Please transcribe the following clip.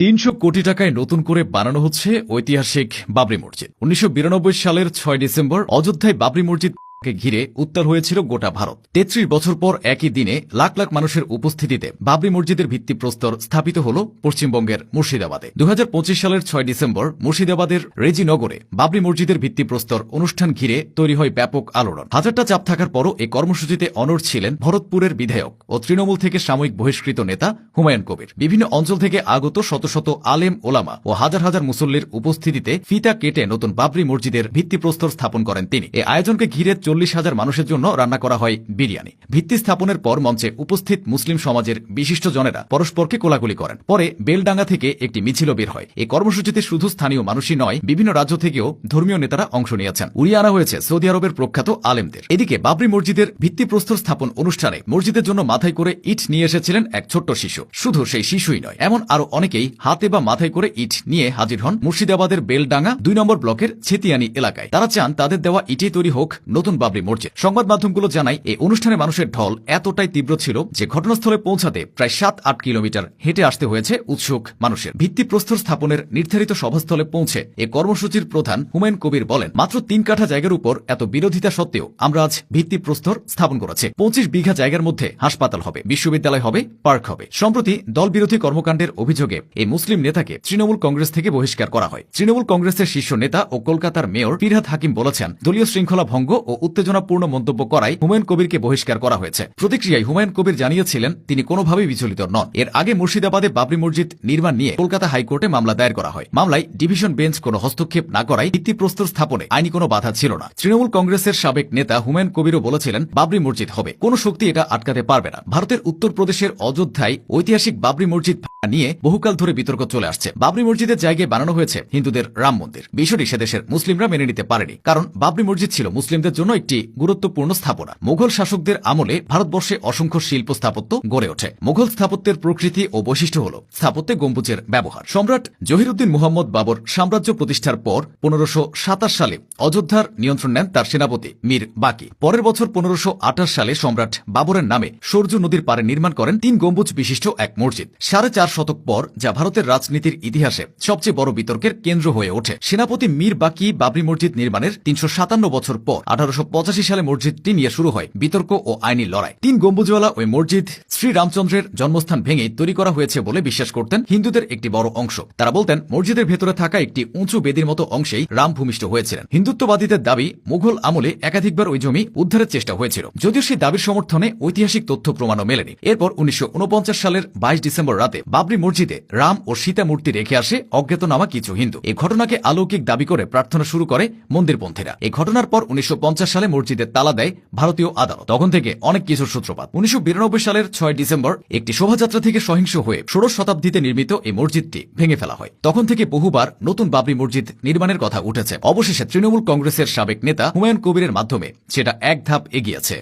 ৩০০ কোটি টাকায় নতুন করে বানানো হচ্ছে ঐতিহাসিক বাবরি মসজিদ। ১৯৯২ সালের ৬ ডিসেম্বর অযোধ্যায় বাবরি মসজিদ ঘিরে উত্তাল হয়েছিল গোটা ভারত। ৩৩ বছর পর একই দিনে লাখ লাখ মানুষের উপস্থিতিতে বাবরি মসজিদের ভিত্তিপ্রস্তর স্থাপিত হল পশ্চিমবঙ্গের মুর্শিদাবাদে। ২০২৫ সালের ৬ ডিসেম্বর মুর্শিদাবাদের রেজিনগরে বাবরি মসজিদের ভিত্তিপ্রস্তর অনুষ্ঠান ঘিরে তৈরি হয় ব্যাপক আলোড়ন। হাজারটা চাপ থাকার পরও এই কর্মসূচিতে অনড় ছিলেন ভরতপুরের বিধায়ক ও তৃণমূল থেকে সাময়িক বহিষ্কৃত নেতা হুমায়ুন কবির। বিভিন্ন অঞ্চল থেকে আগত শত শত আলেম ওলামা ও হাজার হাজার মুসল্লির উপস্থিতিতে ফিতা কেটে নতুন বাবরি মসজিদের ভিত্তিপ্রস্তর স্থাপন করেন তিনি। এই আয়োজনকে ঘিরে ৪০,০০০ মানুষের জন্য রান্না করা হয় বিরিয়ানি। ভিত্তি স্থাপনের পর মঞ্চে উপস্থিত মুসলিম সমাজের বিশিষ্টজনেরা পরস্পরকে কোলাকুলি করেন। পরে বেলডাঙ্গা থেকে একটি মিছিল বের হয়। এই কর্মসূচিতে শুধু স্থানীয় মানুষই নয়, বিভিন্ন রাজ্য থেকেও ধর্মীয় নেতারা অংশ নিয়েছেন। উড়িয়ে আনা হয়েছে সৌদি আরবের প্রখ্যাত আলেমদের। এদিকে বাবরি মসজিদের ভিত্তিপ্রস্তর স্থাপন অনুষ্ঠানে মসজিদের জন্য মাথায় করে ইট নিয়ে এসেছিলেন এক ছোট্ট শিশু। শুধু সেই শিশুই নয়, এমন আরো অনেকেই হাতে বা মাথায় করে ইট নিয়ে হাজির হন মুর্শিদাবাদের বেলডাঙ্গা ২ নম্বর ব্লকের ছেতিয়ানি এলাকায়। তারা চান তাদের দেওয়া ইটে তৈরি হোক নতুন বাবরি মসজিদ। সংবাদ মাধ্যমগুলো জানায়, এই অনুষ্ঠানে মানুষের ঢল এতটাই তীব্র ছিল যে ঘটনাস্থলে পৌঁছাতে প্রায় ৭-৮ কিলোমিটার হেঁটে আসতে হয়েছে উৎসুক মানুষের। ভিত্তিপ্রস্তর স্থাপনের নির্ধারিত সভাস্থলে পৌঁছে এ কর্মসূচির প্রধান হুমায়ুন কবির বলেন, মাত্র ৩ কাঠা জায়গার উপর এত বিরোধিতা সত্ত্বেও আমরা আজ ভিত্তিপ্রস্তর স্থাপন করেছি। ২৫ বিঘা জায়গার মধ্যে হাসপাতাল হবে, বিশ্ববিদ্যালয় হবে, পার্ক হবে। সম্প্রতি দলবিরোধী কর্মকাণ্ডের অভিযোগে এই মুসলিম নেতাকে তৃণমূল কংগ্রেস থেকে বহিষ্কার করা হয়। তৃণমূল কংগ্রেসের শীর্ষ নেতা ও কলকাতার মেয়র ফিরহাদ হাকিম বলেছেন, দলীয় শৃঙ্খলা ভঙ্গ ও উত্তেজনাপূর্ণ মন্তব্য করায় হুমায়ুন কবিরকে বহিষ্কার করা হয়েছে। প্রতিক্রিয়ায় হুমায়ুন কবির জানিয়েছিলেন, তিনি কোনোভাবেই বিচলিত নন। এর আগে মুর্শিদাবাদে বাবরি মসজিদ নির্মাণ নিয়ে কলকাতা হাইকোর্টে মামলা দায়ের করা হয়। মামলায় ডিভিশন বেঞ্চ কোনো হস্তক্ষেপ না করায় ভিত্তিপ্রস্তর স্থাপনে আইনি কোনো বাধা ছিল না। তৃণমূল কংগ্রেসের সাবেক নেতা হুমায়ুন কবিরও বলেছিলেন, বাবরি মসজিদ হবে, কোনো শক্তি এটা আটকাতে পারবে না। ভারতের উত্তরপ্রদেশের অযোধ্যায় ঐতিহাসিক বাবরি মসজিদ নিয়ে বহুকাল ধরে বিতর্ক চলে আসছে। বাবরি মসজিদের জায়গায় বানানো হয়েছে হিন্দুদের রাম মন্দির। বিষয়টি সেদেশের মুসলিমরা মেনে নিতে পারেনি, কারণ বাবরি মসজিদ ছিল মুসলিমদের জন্য একটি গুরুত্বপূর্ণ স্থাপনা। মুঘল শাসকদের আমলে ভারতবর্ষে অসংখ্য শিল্প স্থাপত্য গড়ে ওঠে। মুঘল স্থাপত্যের প্রকৃতি ও বৈশিষ্ট্য হল স্থাপত্যে গম্বুজের ব্যবহার। সম্রাট জহিরুদ্দিন মুহাম্মদ বাবর সাম্রাজ্য প্রতিষ্ঠার পর ১৫২৭ সালে অযোধ্যার নিয়ন্ত্রণ নেন তার সেনাপতি মীর বাকি। পরের বছর ১৫২৮ সালে সম্রাট বাবরের নামে সরজু নদীর পাড়ে নির্মাণ করেন ৩ গম্বুজ বিশিষ্ট এক মসজিদ। ৪.৫ শতক পর, যা ভারতের রাজনীতির ইতিহাসে সবচেয়ে বড় বিতর্কের কেন্দ্র হয়ে ওঠে। সেনাপতি মীর বাকি বাবরি মসজিদ নির্মাণের ৩৫৭ বছর পর ১৮৮৫ সালে মসজিদটি নিয়ে শুরু হয় বিতর্ক ও আইনি লড়াই। ৩ গম্বুজওয়ালা ওই মসজিদ শ্রীরামচন্দ্রের জন্মস্থান ভেঙেই তৈরি করা হয়েছে বলে বিশ্বাস করতেন হিন্দুদের একটি বড় অংশ। তারা বলতেন, মসজিদের ভেতরে থাকা একটি উঁচু বেদির মতো অংশেই রাম ভূমিষ্ঠ হয়েছিলেন। হিন্দুত্ববাদীদের দাবি, মুঘল আমলে একাধিকবার ওই জমি উদ্ধারের চেষ্টা হয়েছিল, যদিও সেই দাবির সমর্থনে ঐতিহাসিক তথ্য প্রমাণও মেলেনি। এরপর ১৯৪৯ সালের ২২ ডিসেম্বর রাতে বাবরি মসজিদে রাম ও সীতা মূর্তি রেখে আসে অজ্ঞাতনামা কিছু হিন্দু। এই ঘটনাকে অলৌকিক দাবি করে প্রার্থনা শুরু করে মন্দিরপন্থীরা। এই ঘটনার পর ১৯৫০ সালে মসজিদের তালা দেয় ভারতীয় আদালত। তখন থেকে অনেক কিছুর সূত্রপাত। ১৯৯২ সালের ৬ ডিসেম্বর একটি শোভাযাত্রা থেকে সহিংস হয়ে ১৬শ শতাব্দীতে নির্মিত এই মসজিদটি ভেঙে ফেলা হয়। তখন থেকে বহুবার নতুন বাবরি মসজিদ নির্মাণের কথা উঠেছে। অবশেষে তৃণমূল কংগ্রেসের সাবেক নেতা হুমায়ুন কবিরের মাধ্যমে সেটা এক ধাপ এগিয়েছে।